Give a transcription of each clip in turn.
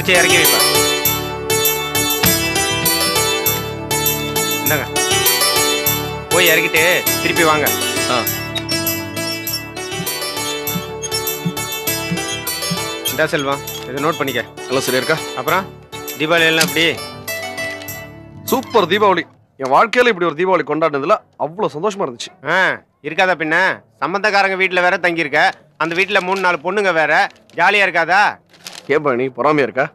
பிடிச்சி இறக்கி வைப்பேன். என்னங்க போய் இறக்கிட்டு திருப்பி வாங்க. இந்த செல்வம் இதை நோட் பண்ணிக்க. எல்லாம் சரியா இருக்கா? அப்புறம் தீபாவளி எல்லாம் எப்படி? சூப்பர் தீபாவளி. என் வாழ்க்கையில இப்படி ஒரு தீபாவளி கொண்டாடுனதுல அவ்வளவு சந்தோஷமா இருந்துச்சு. இருக்காதா பின்ன? சம்பந்தக்காரங்க வீட்டுல வேற தங்கியிருக்க, அந்த வீட்டுல 3-4 பொண்ணுங்க வேற, ஜாலியா இருக்காதா? ஏப்பா நீ பொறாமையா இருக்கா?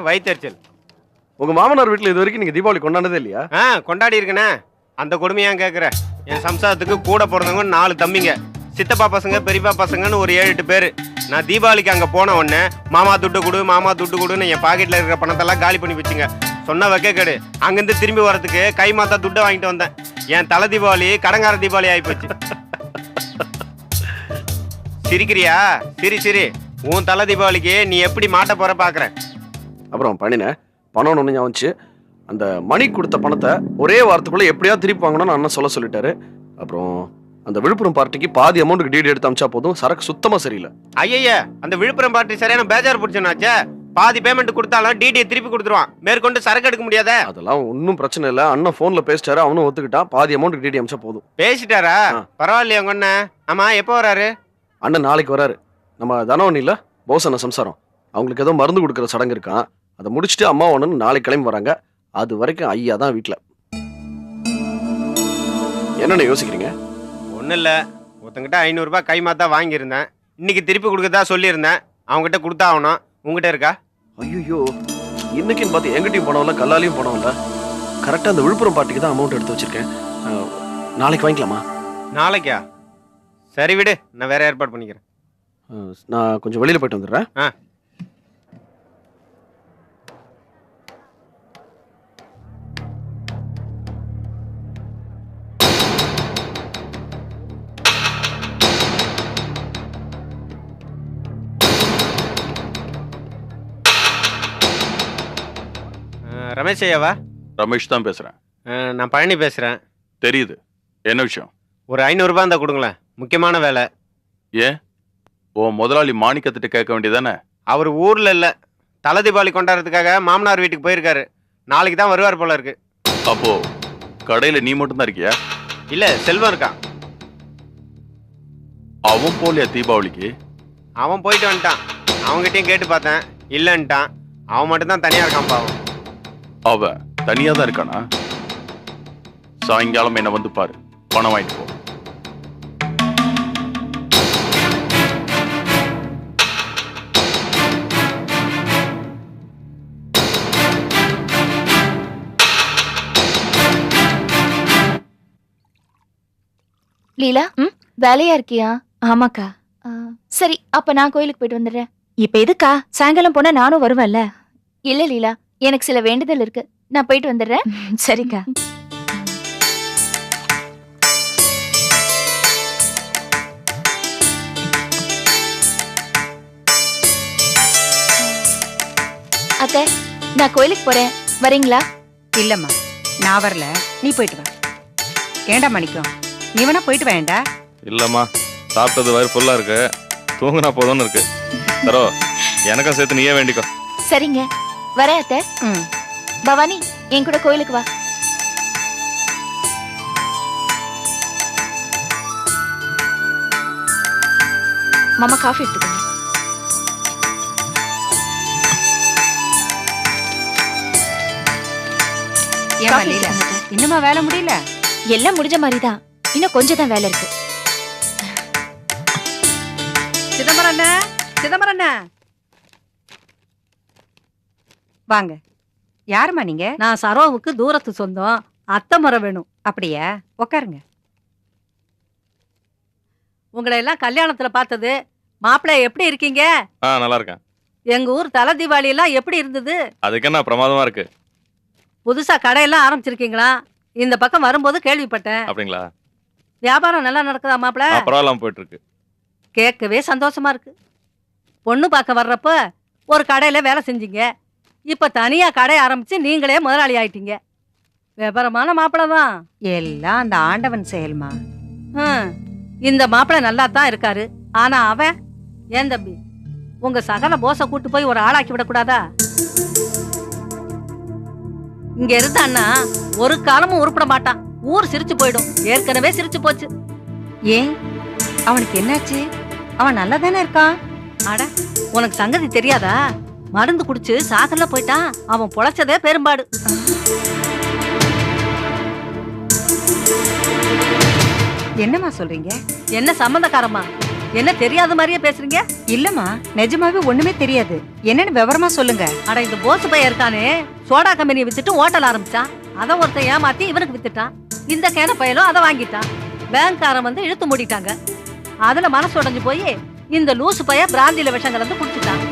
வயிற்றுச்சல். உங்க மாமனார் வீட்டுல இது வரைக்கும் நீங்க தீபாவளி கொண்டாடுனதே இல்லையா? கொண்டாடி இருக்கனே. அந்த கொடுமையா கேக்குற? என் சம்சாரத்துக்கு கூட பிறந்தவங்க 4 தம்பிங்க, சித்தப்பா பசங்க பெரியப்பா பசங்கன்னு ஒரு 7-8 பேரு. நான் தீபாவளிக்கு அங்க போன உடனே மாமா துட்டு கொடு மாமா துட்டு கொடுன்னு என் பாக்கெட்ல இருக்கிற பணத்தெல்லாம் காலி பண்ணி வச்சுங்க. சொன்ன வைக்க கேடு. அங்கிருந்து திரும்பி வரதுக்கு கை மாத்தா துட்டை வாங்கிட்டு வந்தேன். என் தலை தீபாவளி கடங்கார தீபாவளி ஆயிப்போச்சு. சிரிக்கிறியா? சரி உன் தலை தீபாவளிக்கு நீ எப்படி மாட்ட போற பாக்குறேன். அப்புறம் பண்ணின பணம் ஒண்ணு வந்துச்சு. அந்த மணி கொடுத்த பணத்தை ஒரே வாரத்துக்குள்ள எப்படியாவது திருப்பி வாங்கணும்னு அண்ணன் சொல்லிட்டாரு. அப்புறம் அந்த விழுப்புரம் பார்ட்டிக்கு பாதி அமௌண்ட்டுக்கு டிடி எடுத்து அமிச்சா போதும். சரக்கு சுத்தமா சரியில்லை. ஐயா அந்த விழுப்புரம் பார்ட்டி சரியான பேஜார் பிடிச்சனாச்சே. பாதி பேமெண்ட் கொடுத்தாலும் டிடியை திருப்பி கொடுத்துருவான். மேற்கொண்டு சரக்கு எடுக்க முடியாத. அதெல்லாம் ஒன்னும் பிரச்சனை இல்லை. அண்ணன் போன்ல பேசிட்டாரு, அவனும் ஒத்துக்கிட்டான். பாதி அமௌண்ட்டுக்கு டிடி அமிச்சா போதும். பேசிட்டாரா? பரவாயில்லையா உங்க அண்ணன்? ஆமா எப்போ வராரு? அண்ணன் நாளைக்கு வராரு. நம்ம தனவன் இல்ல போசன சம்சாரம், அவங்களுக்கு ஏதோ மருந்து கொடுக்குற சடங்கு இருக்கான். அதை முடிச்சுட்டு அம்மா ஒண்ணு நாளைக்கு கிளம்பி வராங்க. அது வரைக்கும் ஐயா தான் வீட்டுல. என்னென்ன யோசிக்கிறீங்க? ஒன்றும் இல்லை, ஒருத்தங்கிட்ட 500 ரூபாய் கை மாத்தா வாங்கியிருந்தேன். இன்னைக்கு திருப்பி கொடுக்கறதா சொல்லியிருந்தேன். அவங்ககிட்ட கொடுத்தாகணும். உங்ககிட்ட இருக்கா? ஐயோ, இன்னைக்குன்னு பார்த்து எங்கிட்டையும் பணம் இல்லை, கல்லாலையும் பணம் இல்லை. கரெக்டாக அந்த விழுப்புரம் பார்ட்டிக்கு தான் அமௌண்ட் எடுத்து வச்சிருக்கேன். நாளைக்கு வாங்கிக்கலாமா? நாளைக்கா? சரி விடு, நான் வேற ஏற்பாடு பண்ணிக்கிறேன். நான் கொஞ்சம் வெளியில் போயிட்டு வந்துடுறேன். ரமேஷ் ஐயாவா? ரமேஷ் தான் பேசுறேன். நான் பழனி பேசுறேன். தெரியுது. என்ன விஷயம்? ஒரு 500 ரூபாய் இருந்தா கொடுங்களேன், முக்கியமான வேலை. ஏன் ஓ முதலாளி மாணிக்கத்திட்ட கேட்க வேண்டியதானே? அவர் ஊர்ல இல்ல, தலை தீபாவளி கொண்டாடுறதுக்காக மாமனார் வீட்டுக்கு போயிருக்காரு. நாளைக்கு தான் வருவார் போல இருக்கு. அப்போ கடையில நீ மட்டும் தான் இருக்கியா? இல்ல, செல்வம் இருக்கான். அவன் போலியா தீபாவளிக்கு? அவன் போயிட்டு வந்துட்டான். அவங்ககிட்டயும் கேட்டு பார்த்தேன், இல்லன்ட்டான். அவன் மட்டும் தான் தனியா இருக்கான் பாவம். அவன் தனியா தான் இருக்கானா? சாயங்காலம் என்ன வந்து பாரு, பணம் வாங்கிட்டு போ. லீலா, வேலையா இருக்கியா? ஆமாக்கா. சரி, அப்ப நான் கோயிலுக்கு போயிட்டு வந்துடுறேன். இப்ப எதுக்கா? சாயங்காலம் போனா நானும் வருவேன்ல. இல்ல லீலா, எனக்கு சில வேண்டுதல் இருக்கு. நான் போயிட்டு வந்துடுறேன். சரிக்கா. அத்தை, நான் கோயிலுக்கு போறேன், வரீங்களா? இல்லம்மா, நான் வரல, நீ போயிட்டு வா. ஏண்டா மணிக்கம், நீ வேணா போயிட்டு வேண்டா? இல்லம்மா, சாப்பிட்டது வயிறு ஃபுல்லா இருக்கு, தூங்குனா போதும்னு இருக்கு. தரோ, எனக்கும் சேர்த்து நீயே வேண்டிக்கோ. சரிங்க, வரேன் அத்தை. பவானி, என் கூட கோயிலுக்கு வா. மாமா காஃபி எடுத்துக்கோங்க. ஏமா லீலா, இன்னுமா வேலை முடியல? எல்லாம் முடிஞ்ச மாதிரிதான், இன்னும் கொஞ்சம் தான் வேலை இருக்கு. சிதம்பரம் அண்ணா, சிதம்பரம் அண்ணா வாங்க. யாருமா நீங்க? நான் சரோவுக்கு தூரத்து சொந்தம், அத்தை முறை வேணும். அப்படியா? உட்காருங்க. உங்களை எல்லாம் கல்யாணத்துல பார்த்தது. மாப்பிள்ளை எப்படி இருக்கீங்க? நல்லா இருக்கேன். எங்க ஊர் தலை தீபாவளி எல்லாம் எப்படி இருந்தது? அதுக்கு என்ன பிரமாதமா இருக்கு. புதுசா கடையெல்லாம் ஆரம்பிச்சிருக்கீங்களா? இந்த பக்கம் வரும்போது கேள்விப்பட்டேன். அப்படிங்களா? வியாபாரம் நல்லா நடக்குதா மாப்பிள்ளை? பரவாயில்லாம போயிட்டு இருக்கு. கேட்கவே சந்தோஷமா இருக்கு. பொண்ணு பார்க்க வர்றப்ப ஒரு கடையில வேலை செஞ்சீங்க, இப்ப தனியா கடை ஆரம்பிச்சு நீங்களே முதலாளி ஆயிட்டீங்க. வியாபாரமான மாப்பிள்ளை தான். எல்லாம் அந்த ஆண்டவன் செயல்மா. இந்த மாப்பிள்ளை நல்லா தான் இருக்காரு. ஆனா அவன் ஏன் தம்பி, உங்க சகல போஸ கூட்டு போய் ஒரு ஆளாக்கி விடக்கூடாதா? இங்க இருந்தான்னா ஒரு காலமும் உருப்பட மாட்டான். ஊர் சிரிச்சு போயிடும். ஏற்கனவே சிரிச்சு போச்சு. ஏன் அவனுக்கு என்னாச்சு? அவன் நல்லா தானே இருக்கான். அட, உனக்கு சங்கதி தெரியாதா? மருந்து குடிச்சு சாகல போயிட்டான். அவன் பொழைச்சதே பெரும்பாடு. என்னம்மா சொல்றீங்க? என்ன சம்பந்தக்காரமா? என்ன தெரியாத மாதிரியே பேசுறீங்க? இல்லம்மா, நிஜமாவே ஒண்ணுமே தெரியாது. என்னன்னு விவரமா சொல்லுங்க. அட, இந்த போஸ் பையன் இருக்கானே, சோடா கம்பெனியை வித்துட்டு ஹோட்டல் ஆரம்பிச்சான். அத ஒருத்தன் ஏமாத்தி இவனுக்கு வித்துட்டான். இந்த கேன பையலும் அதை வாங்கிட்டான். பேங்க்காரன் வந்து இழுத்து மூடிட்டாங்க. அதுல மனசு உடைஞ்சு போய் இந்த லூசு பைய பிராந்தியில விஷம் கலந்து குடிச்சிட்டான்.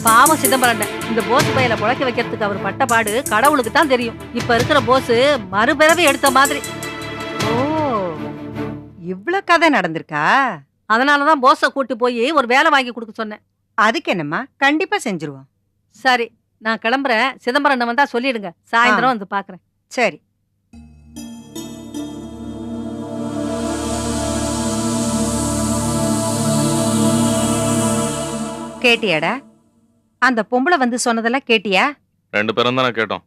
பாவம் சிதம்பரம். இந்த போஸ் பையில புழைக்க வைக்கிறதுக்கு அவர் பட்ட பாடு கடவுளுக்கு தான் தெரியும். இப்ப இருக்கிற போஸ் மறுபிறவி எடுத்த மாதிரி. ஓ, இவ்ளோ கதை நடந்திருக்கா? அதனாலதான் போஸ கூட்டு போய் ஒரு வேலை வாங்கி கொடுக்க சொன்னேன். அதுக்கு என்னம்மா, கண்டிப்பா செஞ்சிருவோம். சரி, நான் கிளம்புறேன். சிதம்பரம் வந்தா சொல்லிடுங்க. சாயந்தரம் வந்து பாக்குறேன். சரி. கேட்டியாடா? அந்த பொம்பளை வந்து சொன்னதெல்லாம் கேட்டியா? 2 பேரும் தானே கேட்டோம்.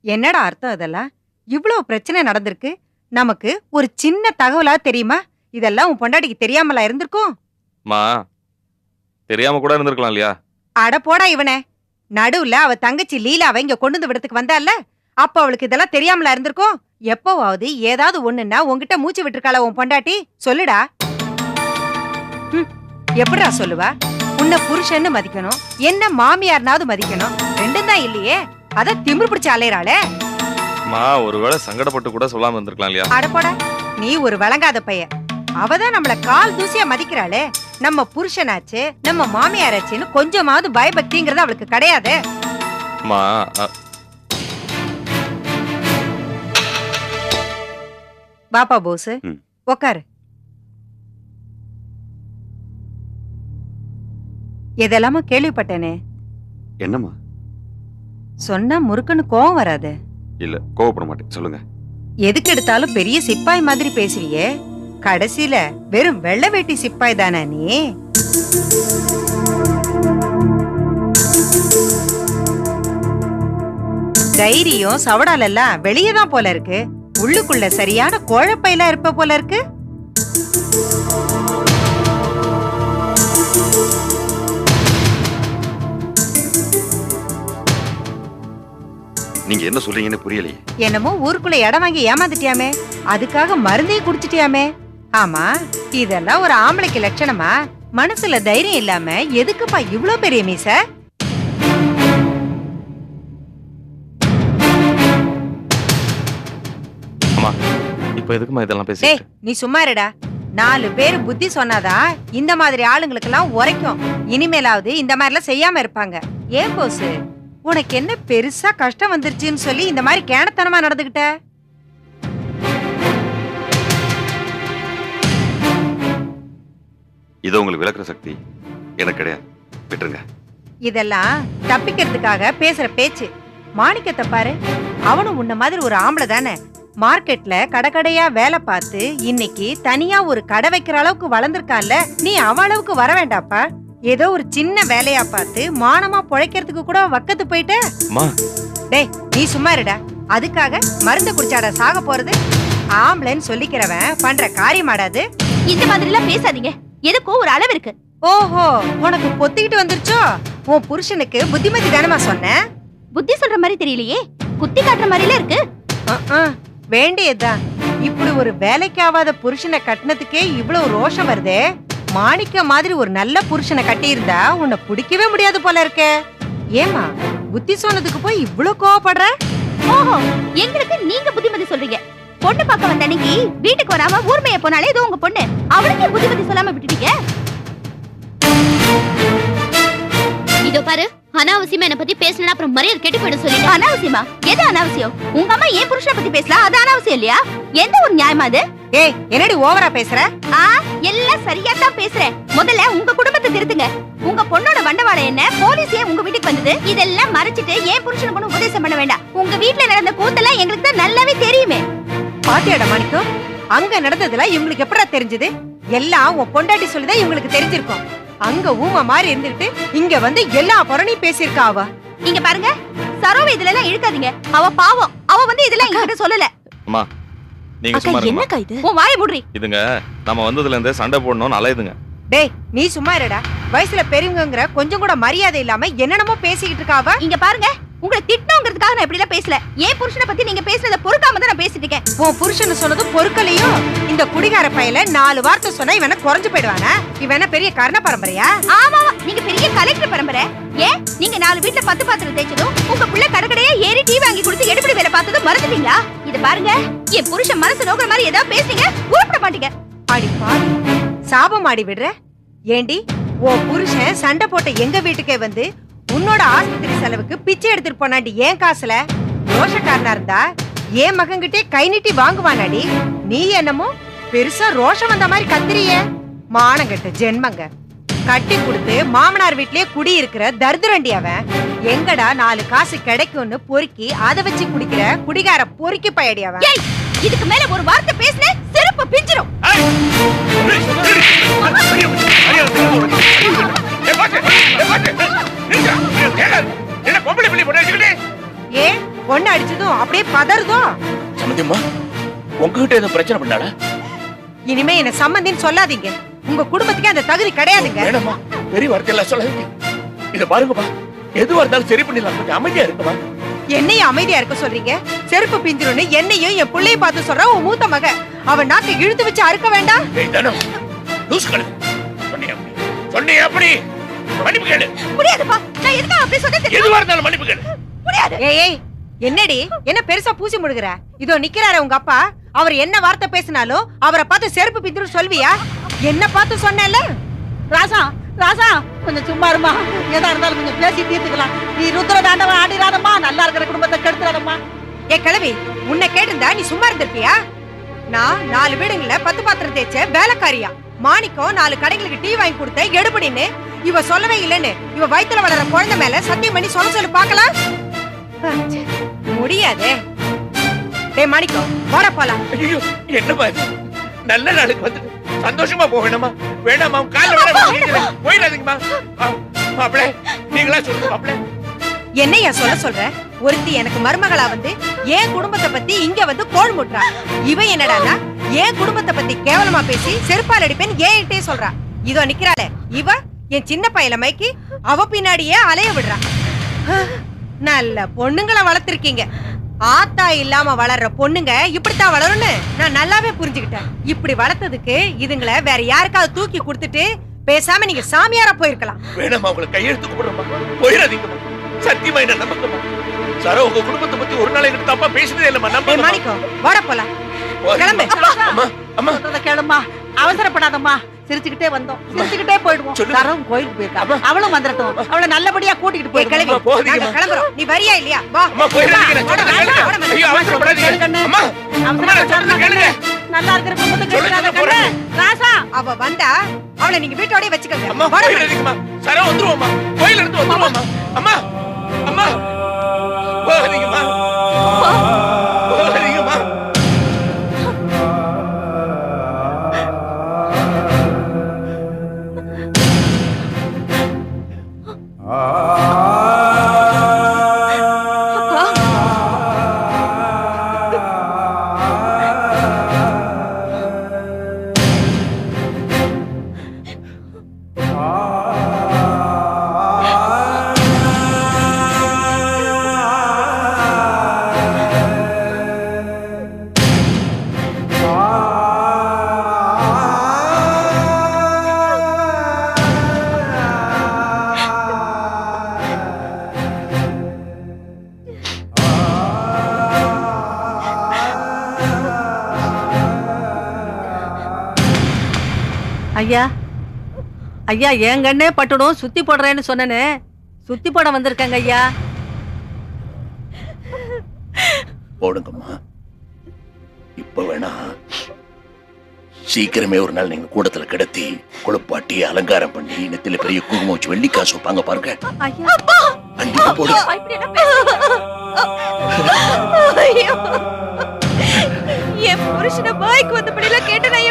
என்னடா அர்த்தம் இதெல்லாம்? இவ்வளவு பிரச்சனை நடந்திருக்கு. நமக்கு ஒரு சின்ன தகவலா தெரியுமா? இதெல்லாம் உன் பொண்டாட்டிக்கு தெரியாமலா இருந்திருக்கும்? மா, தெரியாம கூட இருந்திருக்கலாம் இல்லையா? அட போடா இவனே. நடுவுல அவ தங்கச்சி லீலாவை இங்க கொண்டு வந்து விடத்துக்கு வந்தால, அப்ப அவளுக்கு இதெல்லாம் தெரியாமலா இருந்திருக்கும்? எப்பவாவது ஏதாவது ஒண்ணுன்னா உன்கிட்ட மூச்சு விட்டுருக்காளா உன் பொண்டாட்டி? சொல்லுடா. எப்படிடா சொல்லுவா? உன்னை புருஷன்னு மதிக்கணும், என்ன மாமியார்னாவது மதிக்கணும். ரெண்டும் தான் இல்லையே. அத திமிரு பிடிச்சு அலையறாளே. மா, ஒருவேளை சங்கடப்பட்டு கூட சொல்லாம இருந்திருக்கலாம் இல்லையா? அடப்போடா, நீ ஒரு வழங்காத பைய. அவதான் நம்மள கால் தூசியா மதிக்கிறாளே. நம்ம புருஷனாச்சு, நம்ம மாமியாராச்சுன்னு கொஞ்சமாவது பயபக்திங்கிறது அவளுக்கு கிடையாது. மா, பாப்பா போஸ், உக்காரு. எதெல்லாமோ கேள்விப்பட்டேனே. என்னம்மா? சொன்னா முறுக்குன்னு கோவம் வராது? இல்ல, கோவப்பட மாட்டேன், சொல்லுங்க. எதுக்கு எடுத்தாலும் பெரிய சிப்பாய் மாதிரி பேசுவியே, கடைசியில வெறும் வெள்ளை வேட்டி சிப்பாய் தானே நீ? தைரியம் சவடால் எல்லாம் வெளியேதான் போல இருக்கு. உள்ளுக்குள்ள சரியான கோழப்பையில இருப்ப போல இருக்கு. நீங்க என்ன சொல்றீங்கன்னு புரியலையே. என்னமோ ஊருக்குள்ள இடம் வாங்கி ஏமாந்துட்டியாமே, அதுக்காக மருந்தையும் குடிச்சிட்டியாமே. ஆமா, இதெல்லாம் ஒரு ஆம்பளைக்கு லட்சணமா? மனசுல தைரியம் இல்லாம எதுக்குப்பா இவ்ளோ பெரிய மீச? அம்மா, இப்போ எதுக்குமா இதெல்லாம் டேய், பேசிட்டு? நீ சும்மா இருடா. 4 பேர் புத்தி சொன்னாதான் இந்த மாதிரி ஆளுங்களுக்கெல்லாம் உரைக்கும். இனிமேலாவது இந்த மாதிரிலாம் செய்யாம இருப்பாங்க. ஏன் போஸ், உனக்கு என்ன பெருசா கஷ்டம் வந்துருச்சுன்னு சொல்லி இந்த மாதிரி கேணத்தனமா நடந்துகிட்ட? இது உங்களுக்கு விளக்குற சக்தி எனக்கு கிடையாது, விட்டுருங்க. இதெல்லாம் தப்பிக்கிறதுக்காக பேசுற பேச்சு. மாணிக்கத்தை பாரு, அவனும் உன்ன மாதிரி ஒரு ஆம்பளை தானே. மார்க்கெட்ல கடைக்கடையா வேலை பார்த்து இன்னைக்கு தனியா ஒரு கடை வைக்கிற அளவுக்கு வளர்ந்துருக்கான்ல. நீ அவ அளவுக்கு வர வேண்டாப்பா. ஏதோ ஒரு சின்ன வேலையா பார்த்து மானமா பொழைக்கிறதுக்கு கூட வக்கத்து போயிட்ட. டேய், நீ சும்மா இருடா. அதுக்காக மருந்து குடிச்சாட சாக போறது? ஆம்பளைன்னு சொல்லிக்கிறவன் பண்ற காரியமாடாது. இந்த மாதிரி எல்லாம் பேசாதீங்க. எதுக்கும் ஒரு அளவு இருக்கு. ஓஹோ, உனக்கு பொத்திக்கிட்டு வந்துருச்சோ? உன் புருஷனுக்கு புத்திமதி தானமா சொன்ன? புத்தி சொல்ற மாதிரி தெரியலையே, குத்தி காட்டுற மாதிரில இருக்கு. வேண்டியதுதான். இப்படி ஒரு வேலைக்கு ஆகாத புருஷனை கட்டினதுக்கே இவ்வளவு ரோஷம் வருதே. மாணிக்க மாதிரி ஒரு நல்ல புருஷனை கட்டியிருந்தா உன்னை பிடிக்கவே முடியாது போல இருக்கே. ஏமா புத்தி சொன்னதுக்கு போய் இவ்வளவு கோவப்படுற? ஓஹோ, எங்களுக்கு நீங்க புத்திமதி சொல்றீங்க. பொண்ணு பார்க்க வந்த அன்னைக்கு வீட்டுக்கு வராம ஊர்மைய போனாலே ஏதோ உங்க பொண்ணு, அவளுக்கு புத்திமதி சொல்லாம விட்டுட்டீங்க. இதோ பாரு, அனாவசியமா என்ன பத்தி பேசலனா அப்புறம் மரியாதை கெட்டு போயிடும் சொல்லிட்டு. அனாவசியமா? எது அனாவசியம்? உங்க அம்மா ஏன் புருஷனை பத்தி பேசலாம், அது அனாவசியம் இல்லையா? எந்த ஒரு நியாயமா அது? ஏய், என்னடி ஓவரா பேசுற? எல்லாம் சரியா தான் பேசுறேன். முதல்ல உங்க குடும்பத்தை திருத்துங்க. உங்க பொண்ணோட வண்டவாள என்ன, போலீஸே உங்க வீட்டுக்கு வந்தது, இதெல்லாம் மறைச்சிட்டு ஏன் புருஷனுக்கு ஒண்ணு உபதேசம் பண்ண வேண்டாம். உங்க வீட்டுல நடந்த கூத்தெல்லாம் எங்களுக்கு தான் நல்லாவே தெரியுமே. பாத்தியாடா மாணிக்கம், அங்க நடந்ததுல இவங்களுக்கு எப்படா தெரிஞ்சது? எல்லாம் உன் பொண்டாட்டி சொல்லிதான் இவங்களுக்கு தெரிஞ்சிருக்கும். அங்க ஊமை மாதிரி இருந்துட்டு இங்க வந்து எல்லா புறணையும் பேசியிருக்கா அவ. இங்க பாருங்க, சரோவை இதுல எல்லாம் இழுக்காதீங்க. அவ பாவம், அவ வந்து இதெல்லாம் என்கிட்ட சொல்லல. அம்மா நீங்க சும்மா இருங்கம்மா. இது உன் வாயை மூடுறி. இதுங்க நம்ம வந்ததுல இருந்தே சண்டை போடணும்னு அலையுதுங்க. டேய் நீ சும்மா இருடா. வயசுல பெரியவங்கங்கிற கொஞ்சம் கூட மரியாதை இல்லாம என்னென்னமோ பேசிக்கிட்டு இருக்கா அவ. இங்க பாருங்க, உங்களை திட்டணுங்கிறதுக்காக நான் இப்படி எல்லாம் பேசல. ஏன் புருஷனை பத்தி நீங்க பேசுறத பொறுக்காம தான் நான் பேசிட்டு இருக்கேன். உன் புருஷன் சொன்னதும் பொறுக்கலையும். இந்த குடிகார பையல 4 வார்த்தை சொன்னா இவன குறைஞ்சு போயிடுவானா? இவன பெரிய கர்ண பரம்பரையா? ஆமா, நீங்க பெரிய கலெக்டர் பரம்பரை. ஏன் நீங்க 4 வீட்ல 10 பாத்திரம் தேய்ச்சதும் உங்க புள்ள கடக்கடையா ஏறி டீ வாங்கி கொடுத்து எடுபடி வேலை பார்த்ததும் மறந்துட்டீங்களா? இது பாருங்க, என் புருஷன் மனசு நோக்கிற மாதிரி ஏதாவது பேசுறீங்க, உருப்பட மாட்டீங்க. அடி பாவி, சாபம் ஆடி விடுற. ஏண்டி உன் புருஷன் சண்டை போட்ட எங்க வீட்டுக்கே வந்து உன்னோட ஆஸ்பத்திரி செலவுக்கு பிச்சை எடுத்துட்டு போனாண்டி என் காசுல. ரோஷக்காரனா இருந்தா என் மகன்கிட்டே கை நீட்டி வாங்குவானாடி. நீ என்னமோ பெருசா ரோஷம் வந்த மாதிரி கத்திரிய. மானங்கட்ட ஜென்மங்க. கட்டி கொடுத்து மாமனார் வீட்லயே குடி இருக்கிற தர்துரண்டி அவன். எங்கடா 4 காசு கிடைக்கும்னு பொறுக்கி அதை வச்சு குடிக்கிற குடிகார பொறுக்கி பயடி அவன். இதுக்கு மேல ஒரு வார்த்தை பேசுன செருப்பு பிஞ்சிரும். ஏ பொண்ணு அடிச்சதும் அப்படியே பதறுதோ. சம்பந்தியம்மா உங்ககிட்ட ஏதோ பிரச்சனை பண்ணாளா? இனிமே என்ன சம்பந்தின்னு சொல்லாதீங்க. உங்க குடும்பத்துக்கு அந்த தகுதி கிடையாதுங்க. வேணாம்மா, பெரிய வார்த்தை எல்லாம் சொல்லாதீங்க. இத பாருங்கப்பா, எதுவா இருந்தாலும் சரி பண்ணிடலாம். கொஞ்சம் அமைதியா இருக்குமா? என்னையும் அமைதியா இருக்க சொல்றீங்க? செருப்பு பிஞ்சிரும்னு என்னையும் என் பிள்ளைய பார்த்து சொல்ற உன் மூத்த மக. அவன் நாக்க இழுத்து வச்சு அறுக்க வேண்டாம். சொன்னியா அப்படி? மன்னிப்பு கேளு. முடியாதுப்பா, நான் எதுக்கு அப்படி சொன்னேன்? எதுவா இருந்தாலும் மன்னிப்பு கேளு. முடியாது. ஏய் என்னடி என்ன பெருசா பூசி முடுகுற? இதோ நிக்கிறாரு உங்க அப்பா. அவர் என்ன வார்த்தை பேசினாலும் அவரை பார்த்து செருப்பு பிஞ்சிரும் சொல்வியா? என்ன பார்த்து சொன்னேன்ல. ராசா ராசா கொஞ்சம் சும்மா இருமா. எதா இருந்தாலும் கொஞ்சம் பேசி தீர்த்துக்கலாம். நீ ருத்ர தாண்டவன் ஆடிராதம்மா. நல்லா இருக்கிற குடும்பத்தை கெடுத்துறாதம்மா. ஏ கிழவி, உன்னை கேட்டிருந்தா நீ சும்மா இருந்திருப்பியா? நான் 4 வீடுங்கள 10 பாத்திரம் தேய்ச்ச வேலைக்காரியா. மாணிக்கம் 4 கடைகளுக்கு டீ வாங்கி கொடுத்த எடுபடின்னு இவ சொல்லவே இல்லைன்னு இவ வயித்துல வளர குழந்தை மேல சத்தியம் பண்ணி சொல்லு பாக்கலாம். முடியாதே. டேய் மாணிக்கம், வாடா போலாம். ஐயோ என்னப்பா இது? நல்ல நாளுக்கு வந்து சந்தோஷமா போக வேணாமா? வேணாமா? கால்ல விட போயிடாதீங்கம்மா. மாப்பிளே நீங்களா சொல்லுங்க மாப்பிளே. என்னையா சொல்ற? ஒருத்தி எனக்கு மருமகளா வந்து என் குடும்பத்தை பத்தி இங்க வந்து கோல் முட்றா. இவன் என்னடானா என் குடும்பத்தை பத்தி கேவலமா பேசி செருப்பால் அடிப்பேன் ஏன்ட்டே சொல்றா. இதோ நிக்கிறாளே இவ என் சின்ன பையல மைக்கி அவ பின்னாடியே அலைய விடுறா. நல்ல பொண்ணுங்களை வளர்த்திருக்கீங்க. ஆத்தா இல்லாம வளர்ற பொண்ணுங்க இப்படித்தான் வளரும்னு நான் நல்லாவே புரிஞ்சுக்கிட்டேன். இப்படி வளர்த்ததுக்கு இதுங்களை வேற யாருக்காவது தூக்கி கொடுத்துட்டு பேசாம நீங்க சாமியாரா போயிருக்கலாம். வேணாமா, உங்களை கையெழுத்து கூப்பிடுறோமா? போயிடாதீங்கம்மா. சத்தியமா என்ன நம்புங்கம்மா. சாரா உங்க குடும்பத்தை பத்தி ஒரு நாள் எங்கிட்ட தப்பா பேசினதே இல்லம்மா. நம்ப மாணிக்கம், வாடா போலாம். கிளம்பு. அம்மா அம்மா கேளுமா, அவசரப்படாதம்மா. சிரிச்சுக்கிட்டே வந்தோம், சிரிச்சுக்கிட்டே போயிடுவோம். தரம் கோயிலுக்கு போயிருக்கா, அவளும் வந்துடட்டும். அவளை நல்லபடியா கூட்டிட்டு போய் கிளம்புறோம். நீ வரியா இல்லையா? வா. நல்லா இருக்கிற குடும்பத்துக்கு ராசா அவ வந்தா அவளை நீங்க வீட்டோடய வச்சுக்கோங்க. சரா வந்துருவோம்மா, கோயில இருந்து வந்துருவோம்மா. அம்மா அம்மா போகாதீங்கம்மா, போகாதீங்கம்மா. ஐயா ஐயா, என் கண்ணே பட்டுடும். சுத்தி போடுறேன்னு சொன்னேன்னு சுத்தி போட வந்திருக்காங்க ஐயா. போடுங்கம்மா. இப்ப வேணா சீக்கிரமே ஒரு நாள் நீங்க கூடத்துல கிடத்தி குளிப்பாட்டி அலங்காரம் பண்ணி நெத்தில பெரிய குங்குமம் வச்சு வெள்ளி காசு வைப்பாங்க பாருங்க. கண்டிப்பா போடு. என் புருஷனை பாய்க்கு வந்தபடியெல்லாம் கேட்டு நான்